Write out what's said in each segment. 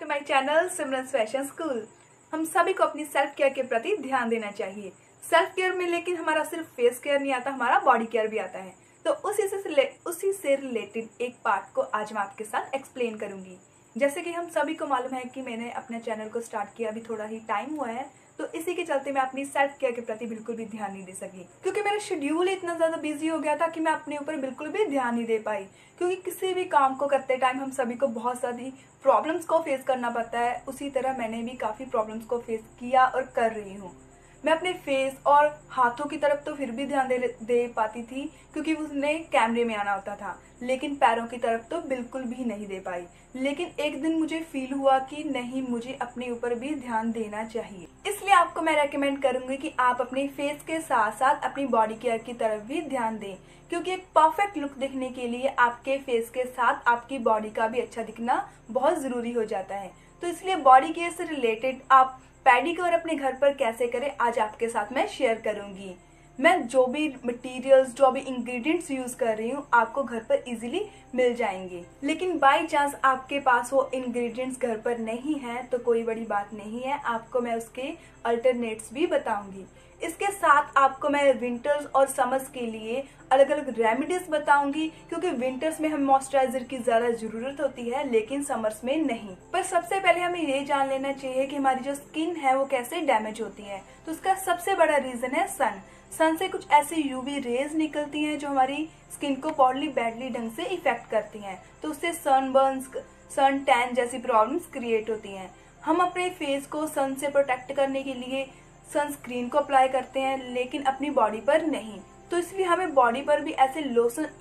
To my channel Simran's fashion school. हम सभी को अपनी सेल्फ केयर के प्रति ध्यान देना चाहिए। सेल्फ केयर में लेकिन हमारा सिर्फ फेस केयर नहीं आता, हमारा बॉडी केयर भी आता है। तो उसी से रिलेटेड एक पार्ट को आज मैं आपके साथ एक्सप्लेन करूंगी। जैसे कि हम सभी को मालूम है कि मैंने अपने चैनल को स्टार्ट किया अभी थोड़ा ही टाइम हुआ है, तो इसी के चलते मैं अपनी सेल्फ केयर के प्रति बिल्कुल भी ध्यान नहीं दे सकी, क्योंकि मेरा शेड्यूल इतना ज़्यादा बिजी हो गया था कि मैं अपने ऊपर बिल्कुल भी ध्यान नहीं दे पाई। क्योंकि किसी भी काम को करते टाइम हम सभी को बहुत सारी प्रॉब्लम्स को फेस करना पड़ता है। उसी तरह मैंने भी काफ़ी प्रॉब्लम्स को फेस किया और कर रही हूँ। मैं अपने फेस और हाथों की तरफ तो फिर भी ध्यान दे पाती थी, क्योंकि उसने कैमरे में आना होता था, लेकिन पैरों की तरफ तो बिल्कुल भी नहीं दे पाई। लेकिन एक दिन मुझे फील हुआ कि नहीं, मुझे अपने ऊपर भी ध्यान देना चाहिए। इसलिए आपको मैं रेकमेंड करूंगी कि आप अपने फेस के साथ साथ अपनी बॉडी केयर की तरफ भी ध्यान दें, क्योंकि एक परफेक्ट लुक देखने के लिए आपके फेस के साथ आपकी बॉडी का भी अच्छा दिखना बहुत ज़रूरी हो जाता है। तो इसलिए बॉडी केयर से रिलेटेड आप पेडिक्योर अपने घर पर कैसे करें, आज आपके साथ मैं शेयर करूंगी। मैं जो भी मटेरियल्स, जो भी इंग्रेडिएंट्स यूज कर रही हूँ आपको घर पर इजीली मिल जाएंगे। लेकिन बाय चांस आपके पास वो इंग्रेडिएंट्स घर पर नहीं है तो कोई बड़ी बात नहीं है, आपको मैं उसके अल्टरनेट्स भी बताऊंगी। इसके साथ आपको मैं विंटर्स और समर्स के लिए अलग अलग रेमेडीज बताऊंगी, क्योंकि विंटर्स में हम मॉइस्चराइजर की ज़्यादा ज़रूरत होती है लेकिन समर्स में नहीं। पर सबसे पहले हमें ये जान लेना चाहिए कि हमारी जो स्किन है वो कैसे डैमेज होती है। तो उसका सबसे बड़ा रीज़न है सन से कुछ ऐसी यूवी रेज निकलती हैं जो हमारी स्किन को बहुत बैडली ढंग से इफेक्ट करती हैं। तो उससे सनबर्न्स, सन टैन जैसी प्रॉब्लम्स क्रिएट होती हैं। हम अपने फेस को सन से प्रोटेक्ट करने के लिए सनस्क्रीन को अप्लाई करते हैं, लेकिन अपनी बॉडी पर नहीं। तो इसलिए हमें बॉडी पर भी ऐसे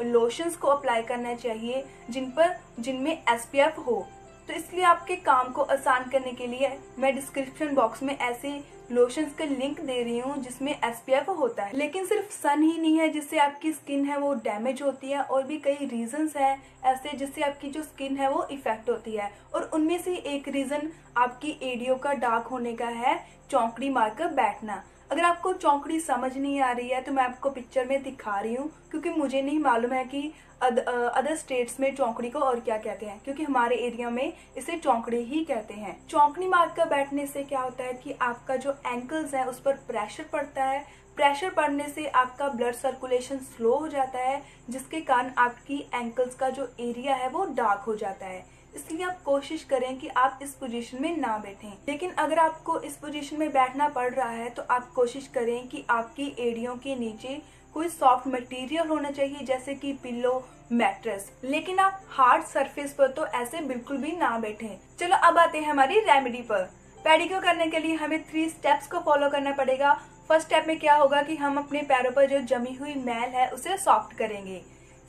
लोशंस को अप्लाई करना चाहिए जिनमें SPF हो। तो इसलिए आपके काम को आसान करने के लिए मैं डिस्क्रिप्शन बॉक्स में ऐसे लोशंस का लिंक दे रही हूँ जिसमें SPF होता है। लेकिन सिर्फ सन ही नहीं है जिससे आपकी स्किन है वो डैमेज होती है, और भी कई रीजंस हैं ऐसे जिससे आपकी जो स्किन है वो इफेक्ट होती है। और उनमें से एक रीजन आपकी एडियो का डार्क होने का है, चौंकड़ी मारकर बैठना। अगर आपको चौंकड़ी समझ नहीं आ रही है तो मैं आपको पिक्चर में दिखा रही हूँ, क्योंकि मुझे नहीं मालूम है कि अदर स्टेट्स में चौंकड़ी को और क्या कहते हैं, क्योंकि हमारे एरिया में इसे चौंकड़ी ही कहते हैं। चौंकड़ी मारकर बैठने से क्या होता है कि आपका जो एंकल्स है उस पर प्रेशर पड़ता है। प्रेशर पड़ने से आपका ब्लड सर्कुलेशन स्लो हो जाता है, जिसके कारण आपकी एंकल्स का जो एरिया है वो डार्क हो जाता है। इसलिए आप कोशिश करें कि आप इस पोजीशन में ना बैठें। लेकिन अगर आपको इस पोजीशन में बैठना पड़ रहा है तो आप कोशिश करें कि आपकी एड़ियों के नीचे कोई सॉफ्ट मटेरियल होना चाहिए, जैसे कि पिलो, मैट्रेस। लेकिन आप हार्ड सरफेस पर तो ऐसे बिल्कुल भी ना बैठें। चलो अब आते हैं हमारी रेमेडी पर। पेडिक्योर करने के लिए हमें 3 स्टेप्स को फॉलो करना पड़ेगा। फर्स्ट स्टेप में क्या होगा कि हम अपने पैरों पर जो जमी हुई मैल है उसे सॉफ्ट करेंगे।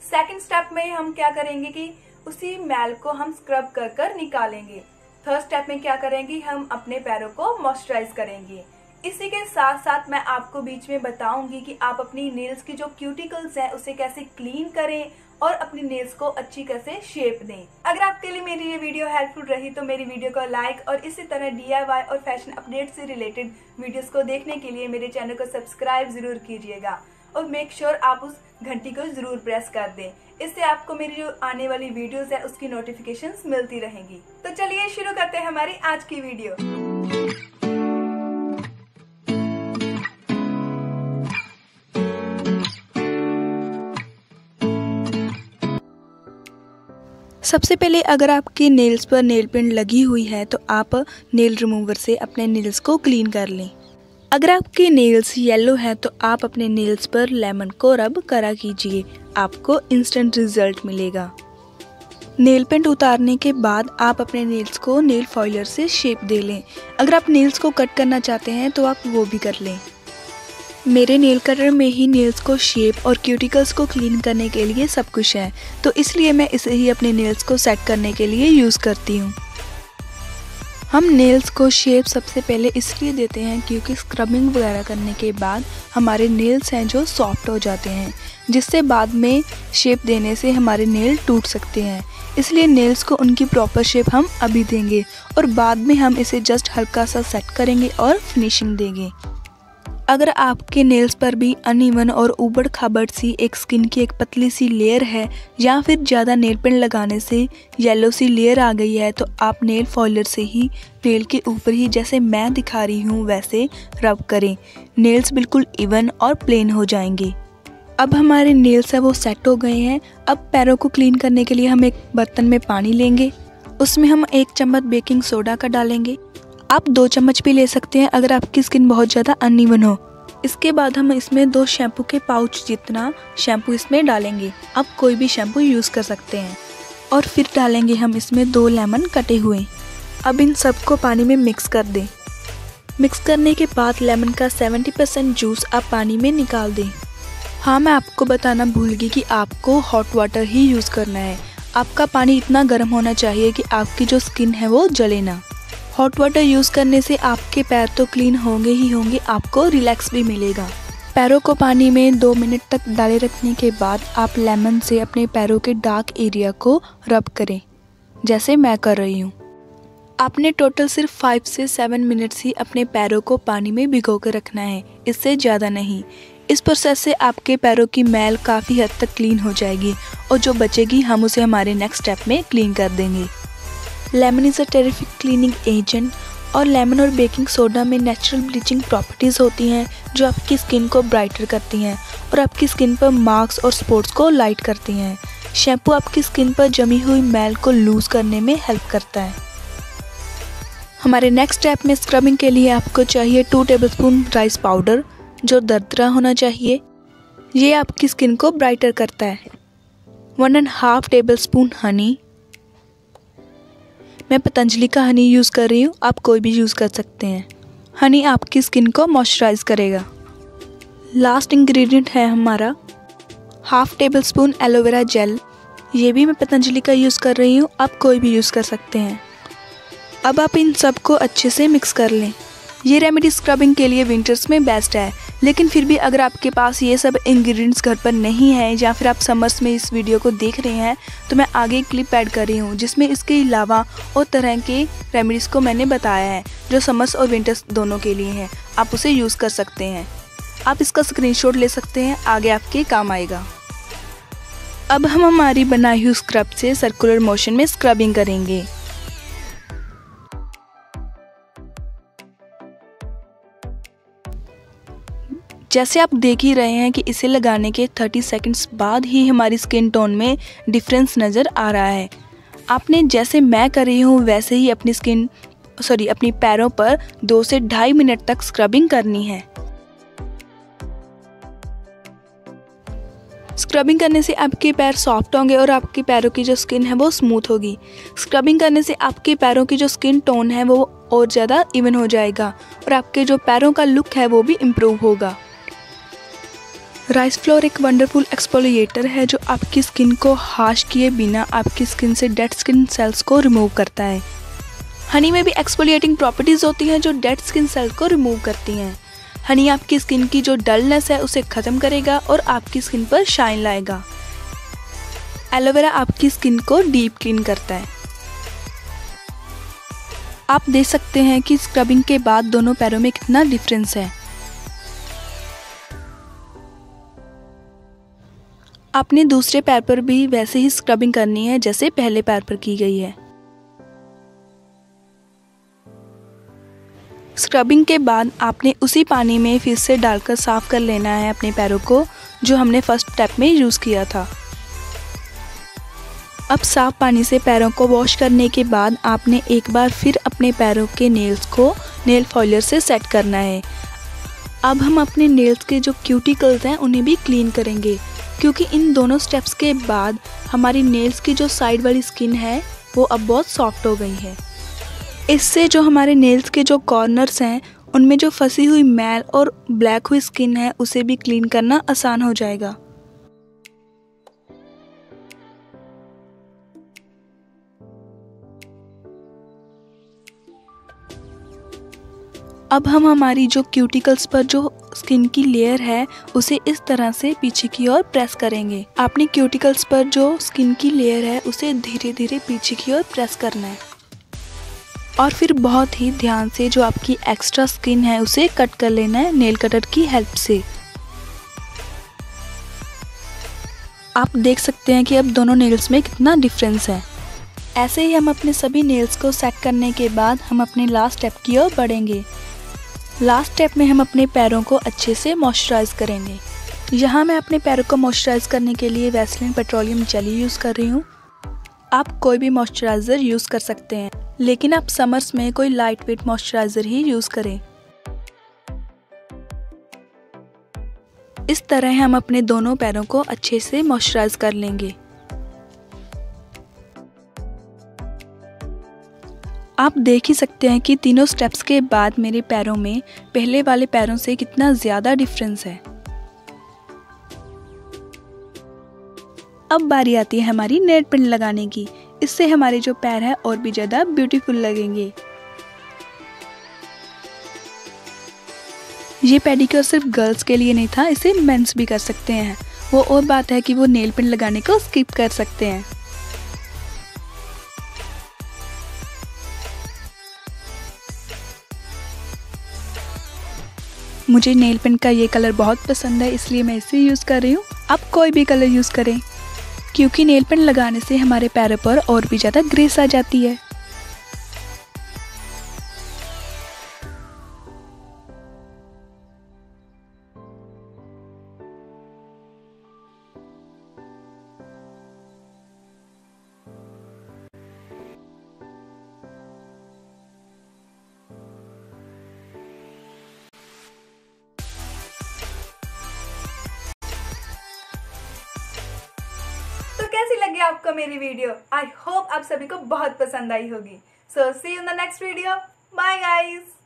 सेकेंड स्टेप में हम क्या करेंगे कि उसी मैल को हम स्क्रब कर कर निकालेंगे। थर्ड स्टेप में क्या करेंगे, हम अपने पैरों को मॉइस्चराइज करेंगे। इसी के साथ साथ मैं आपको बीच में बताऊंगी कि आप अपनी नेल्स की जो क्यूटिकल्स हैं उसे कैसे क्लीन करें और अपनी नेल्स को अच्छी कैसे शेप दें। अगर आपके लिए मेरी ये वीडियो हेल्पफुल रही तो मेरी वीडियो को लाइक और इसी तरह DIY और फैशन अपडेट से रिलेटेड वीडियोस को देखने के लिए मेरे चैनल को सब्सक्राइब जरूर कीजिएगा, और मेक श्योर आप उस घंटी को जरूर प्रेस कर दें। इससे आपको मेरी जो आने वाली वीडियोस है उसकी नोटिफिकेशंस मिलती रहेंगी। तो चलिए शुरू करते हैं हमारी आज की वीडियो। सबसे पहले अगर आपके नेल्स पर नेल पेंट लगी हुई है तो आप नेल रिमूवर से अपने नेल्स को क्लीन कर लें। अगर आपके नेल्स येलो है तो आप अपने नेल्स पर लेमन को रब करा कीजिए, आपको इंस्टेंट रिजल्ट मिलेगा। नेल पेंट उतारने के बाद आप अपने नेल्स को नेल फॉइलर से शेप दे लें। अगर आप नेल्स को कट करना चाहते हैं तो आप वो भी कर लें। मेरे नेल कटर में ही नेल्स को शेप और क्यूटिकल्स को क्लीन करने के लिए सब कुछ है, तो इसलिए मैं इसे ही अपने नेल्स को सेट करने के लिए यूज़ करती हूँ। हम नेल्स को शेप सबसे पहले इसलिए देते हैं क्योंकि स्क्रबिंग वगैरह करने के बाद हमारे नेल्स हैं जो सॉफ्ट हो जाते हैं, जिससे बाद में शेप देने से हमारे नेल टूट सकते हैं। इसलिए नेल्स को उनकी प्रॉपर शेप हम अभी देंगे और बाद में हम इसे जस्ट हल्का सा सेट करेंगे और फिनिशिंग देंगे। अगर आपके नेल्स पर भी अनइवन और उबड़ खाबड़ सी एक स्किन की एक पतली सी लेयर है या फिर ज़्यादा नेल पेंट लगाने से येलो सी लेयर आ गई है, तो आप नेल फॉइलर से ही नेल के ऊपर ही जैसे मैं दिखा रही हूँ वैसे रब करें। नेल्स बिल्कुल इवन और प्लेन हो जाएंगे। अब हमारे नेल्स है वो सेट हो गए हैं। अब पैरों को क्लीन करने के लिए हम एक बर्तन में पानी लेंगे, उसमें हम 1 चम्मच बेकिंग सोडा का डालेंगे। आप 2 चम्मच भी ले सकते हैं अगर आपकी स्किन बहुत ज़्यादा अनइवन हो। इसके बाद हम इसमें 2 शैम्पू के पाउच जितना शैम्पू इसमें डालेंगे। आप कोई भी शैम्पू यूज़ कर सकते हैं। और फिर डालेंगे हम इसमें 2 लेमन कटे हुए। अब इन सबको पानी में मिक्स कर दें। मिक्स करने के बाद लेमन का 70% जूस आप पानी में निकाल दें। हाँ, मैं आपको बताना भूल गई कि आपको हॉट वाटर ही यूज़ करना है। आपका पानी इतना गर्म होना चाहिए कि आपकी जो स्किन है वो जले ना। हॉट वाटर यूज़ करने से आपके पैर तो क्लीन होंगे ही होंगे, आपको रिलैक्स भी मिलेगा। पैरों को पानी में 2 मिनट तक डाले रखने के बाद आप लेमन से अपने पैरों के डार्क एरिया को रब करें, जैसे मैं कर रही हूँ। आपने टोटल सिर्फ 5 से 7 मिनट्स ही अपने पैरों को पानी में भिगो कर रखना है, इससे ज़्यादा नहीं। इस प्रोसेस से आपके पैरों की मैल काफ़ी हद तक क्लीन हो जाएगी और जो बचेगी हम उसे हमारे नेक्स्ट स्टेप में क्लीन कर देंगे। Lemon is a terrific cleaning agent और लेमन और बेकिंग सोडा में नेचुरल ब्लीचिंग प्रॉपर्टीज़ होती हैं जो आपकी स्किन को ब्राइटर करती हैं और आपकी स्किन पर मार्क्स और स्पॉट्स को लाइट करती हैं। शैम्पू आपकी स्किन पर जमी हुई मैल को लूज़ करने में हेल्प करता है। हमारे नेक्स्ट स्टेप में स्क्रबिंग के लिए आपको चाहिए 2 टेबलस्पून राइस पाउडर जो दरदरा होना चाहिए। ये आपकी स्किन को ब्राइटर करता है। 1.5 टेबलस्पून हनी। मैं पतंजलि का हनी यूज़ कर रही हूँ, आप कोई भी यूज़ कर सकते हैं। हनी आपकी स्किन को मॉइस्चराइज करेगा। लास्ट इंग्रेडिएंट है हमारा 1/2 टेबलस्पून एलोवेरा जेल। ये भी मैं पतंजलि का यूज़ कर रही हूँ, आप कोई भी यूज़ कर सकते हैं। अब आप इन सब को अच्छे से मिक्स कर लें। ये रेमेडी स्क्रबिंग के लिए विंटर्स में बेस्ट है, लेकिन फिर भी अगर आपके पास ये सब इंग्रेडिएंट्स घर पर नहीं है या फिर आप समर्स में इस वीडियो को देख रहे हैं तो मैं आगे एक क्लिप ऐड कर रही हूँ जिसमें इसके अलावा और तरह के रेमेडीज़ को मैंने बताया है जो समर्स और विंटर्स दोनों के लिए हैं। आप उसे यूज़ कर सकते हैं। आप इसका स्क्रीनशॉट ले सकते हैं, आगे आपके काम आएगा। अब हम हमारी बनाई हुई स्क्रब से सर्कुलर मोशन में स्क्रबिंग करेंगे। जैसे आप देख ही रहे हैं कि इसे लगाने के 30 सेकंड्स बाद ही हमारी स्किन टोन में डिफरेंस नज़र आ रहा है। आपने जैसे मैं कर रही हूँ वैसे ही अपनी पैरों पर 2 से 2.5 मिनट तक स्क्रबिंग करनी है। स्क्रबिंग करने से आपके पैर सॉफ्ट होंगे और आपके पैरों की जो स्किन है वो स्मूथ होगी। स्क्रबिंग करने से आपके पैरों की जो स्किन टोन है वो और ज़्यादा इवन हो जाएगा और आपके जो पैरों का लुक है वो भी इम्प्रूव होगा। राइस फ्लोर एक वंडरफुल एक्सफोलिएटर है जो आपकी स्किन को हाश किए बिना आपकी स्किन से डेड स्किन सेल्स को रिमूव करता है। हनी में भी एक्सफोलिएटिंग प्रॉपर्टीज़ होती हैं जो डेड स्किन सेल्स को रिमूव करती हैं। हनी आपकी स्किन की जो डलनेस है उसे ख़त्म करेगा और आपकी स्किन पर शाइन लाएगा। एलोवेरा आपकी स्किन को डीप क्लीन करता है। आप देख सकते हैं कि स्क्रबिंग के बाद दोनों पैरों में कितना डिफरेंस है। आपने दूसरे पैर पर भी वैसे ही स्क्रबिंग करनी है जैसे पहले पैर पर की गई है। स्क्रबिंग के बाद आपने उसी पानी में फिर से डालकर साफ कर लेना है अपने पैरों को जो हमने फर्स्ट स्टेप में यूज़ किया था। अब साफ पानी से पैरों को वॉश करने के बाद आपने एक बार फिर अपने पैरों के नेल्स को नेल फॉइलर से सेट करना है। अब हम अपने नेल्स के जो क्यूटिकल्स हैं उन्हें भी क्लीन करेंगे क्योंकि इन दोनों स्टेप्स के बाद हमारी नेल्स की जो साइड वाली स्किन है वो अब बहुत सॉफ्ट हो गई है। इससे जो हमारे नेल्स के जो कॉर्नर्स हैं उनमें जो फंसी हुई मैल और ब्लैक हुई स्किन है उसे भी क्लीन करना आसान हो जाएगा। अब हम हमारी जो क्यूटिकल्स पर जो स्किन की लेयर है उसे इस तरह से पीछे की ओर प्रेस करेंगे। आपने क्यूटिकल्स पर जो स्किन की लेयर है उसे धीरे धीरे पीछे की ओर प्रेस करना है। और फिर बहुत ही ध्यान से जो आपकी एक्स्ट्रा स्किन है उसे कट कर लेना है नेल कटर की हेल्प से। आप देख सकते हैं कि अब दोनों नेल्स में कितना डिफरेंस है। ऐसे ही हम अपने सभी नेल्स को सेट करने के बाद हम अपने लास्ट स्टेप की ओर बढ़ेंगे। लास्ट स्टेप में हम अपने पैरों को अच्छे से मॉइस्चराइज करेंगे। यहाँ मैं अपने पैरों को मॉइस्चराइज करने के लिए वैसलीन पेट्रोलियम जेली यूज़ कर रही हूँ। आप कोई भी मॉइस्चराइज़र यूज़ कर सकते हैं, लेकिन आप समर्स में कोई लाइट वेट मॉइस्चराइज़र ही यूज़ करें। इस तरह हम अपने दोनों पैरों को अच्छे से मॉइस्चराइज कर लेंगे। आप देख ही सकते हैं कि तीनों स्टेप्स के बाद मेरे पैरों में पहले वाले पैरों से कितना ज़्यादा डिफरेंस है। अब बारी आती है हमारी नेल पेंट लगाने की। इससे हमारे जो पैर है और भी ज़्यादा ब्यूटीफुल लगेंगे। ये पेडिक्योर सिर्फ गर्ल्स के लिए नहीं था, इसे मेंस भी कर सकते हैं। वो और बात है कि वो नेल पेंट लगाने को स्किप कर सकते हैं। मुझे नेल पेंट का ये कलर बहुत पसंद है, इसलिए मैं इसे यूज़ कर रही हूँ। आप कोई भी कलर यूज़ करें, क्योंकि नेल पेंट लगाने से हमारे पैरों पर और भी ज़्यादा ग्रेस आ जाती है। तो कैसी लगी आपको मेरी वीडियो? आई होप आप सभी को बहुत पसंद आई होगी। So see you in the next video. Bye guys.